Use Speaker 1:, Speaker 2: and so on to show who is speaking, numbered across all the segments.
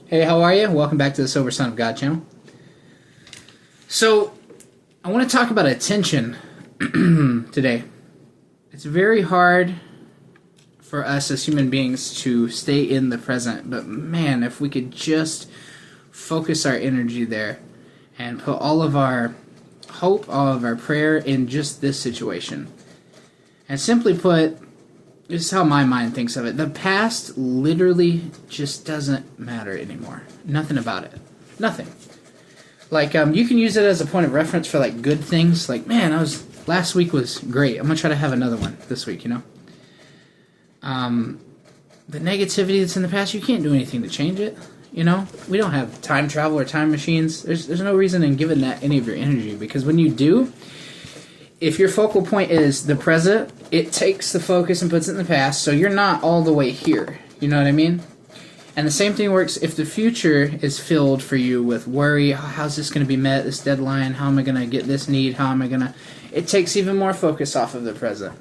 Speaker 1: Hey, how are you? Welcome back to the Sober Son of God channel. So, I want to talk about attention today. It's very hard for us as human beings to stay in the present, but man, if we could just focus our energy there and put all of our hope, all of our prayer in just this situation. And simply put, this is how my mind thinks of it. The past literally just doesn't matter anymore. Nothing about it. Nothing. Like, you can use it as a point of reference for, like, good things. Like, man, last week was great. I'm going to try to have another one this week, you know? The negativity that's in the past, you can't do anything to change it, you know? We don't have time travel or time machines. There's no reason in giving that any of your energy, because when you do, if your focal point is the present, it takes the focus and puts it in the past, so you're not all the way here. You know what I mean? And the same thing works if the future is filled for you with worry. How's this going to be met, this deadline? How am I going to get this need? How am I going to... It takes even more focus off of the present.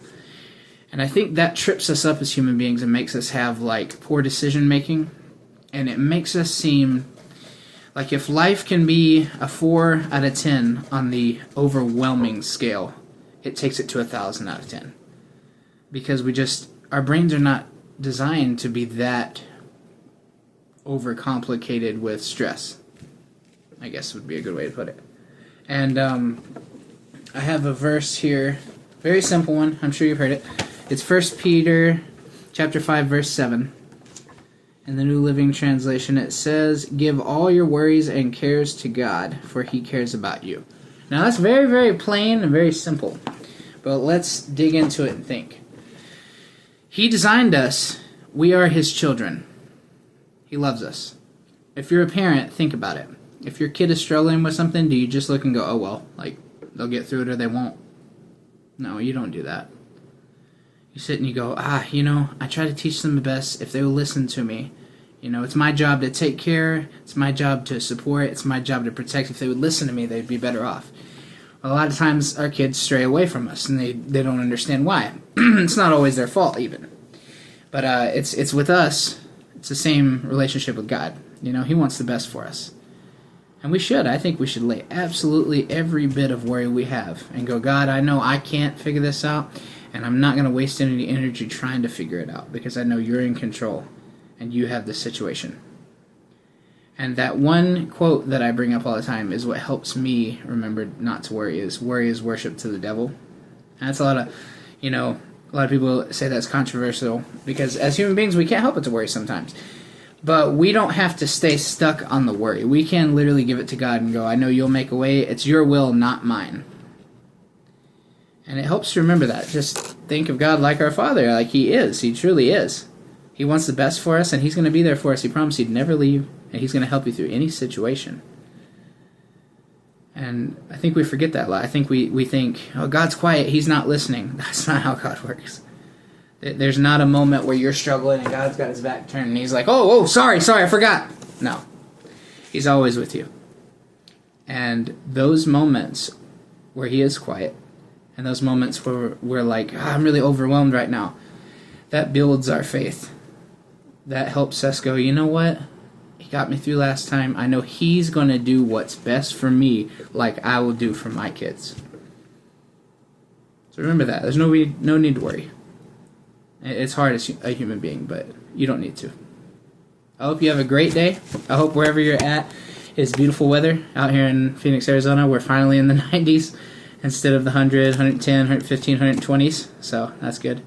Speaker 1: And I think that trips us up as human beings and makes us have, like, poor decision making. And it makes us seem like if life can be a 4 out of 10 on the overwhelming scale, it takes it to 1,000 out of 10. Because our brains are not designed to be that overcomplicated with stress, I guess would be a good way to put it. And I have a verse here, very simple one, I'm sure you've heard it. It's 1 Peter chapter 5, verse 7. In the New Living Translation, it says, "Give all your worries and cares to God, for He cares about you." Now that's very, very plain and very simple. But let's dig into it and think. He designed us. We are His children. He loves us. If you're a parent, think about it. If your kid is struggling with something, do you just look and go, oh well, like, they'll get through it or they won't? No, you don't do that. You sit and you go, I try to teach them the best if they will listen to me. You know, it's my job to take care. It's my job to support. It's my job to protect. If they would listen to me, they'd be better off. A lot of times our kids stray away from us, and they don't understand why. It's not always their fault, even. But it's with us. It's the same relationship with God. You know, He wants the best for us. And we should. I think we should lay absolutely every bit of worry we have and go, God, I know I can't figure this out, and I'm not going to waste any energy trying to figure it out, because I know You're in control, and You have the situation. And that one quote that I bring up all the time is what helps me remember not to worry is worship to the devil. And that's a lot of people say that's controversial, because as human beings we can't help but to worry sometimes. But we don't have to stay stuck on the worry. We can literally give it to God and go, I know You'll make a way. It's Your will, not mine. And it helps to remember that. Just think of God like our Father, like He is. He truly is. He wants the best for us, and He's going to be there for us. He promised He'd never leave, and He's going to help you through any situation. And I think we forget that a lot. I think we think, oh, God's quiet, He's not listening. That's not how God works. There's not a moment where you're struggling and God's got His back turned and He's like, oh, sorry, I forgot. No. He's always with you. And those moments where He is quiet, and those moments where we're like, I'm really overwhelmed right now, that builds our faith. That helps us go, you know what? He got me through last time. I know He's going to do what's best for me, like I will do for my kids. So remember that. There's no need to worry. It's hard as a human being, but you don't need to. I hope you have a great day. I hope wherever you're at is beautiful weather. Out here in Phoenix, Arizona, we're finally in the 90s instead of the 100, 110, 115, 120s. So that's good.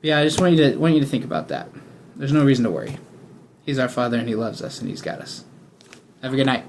Speaker 1: But yeah, I just want you to think about that. There's no reason to worry. He's our Father, and He loves us, and He's got us. Have a good night.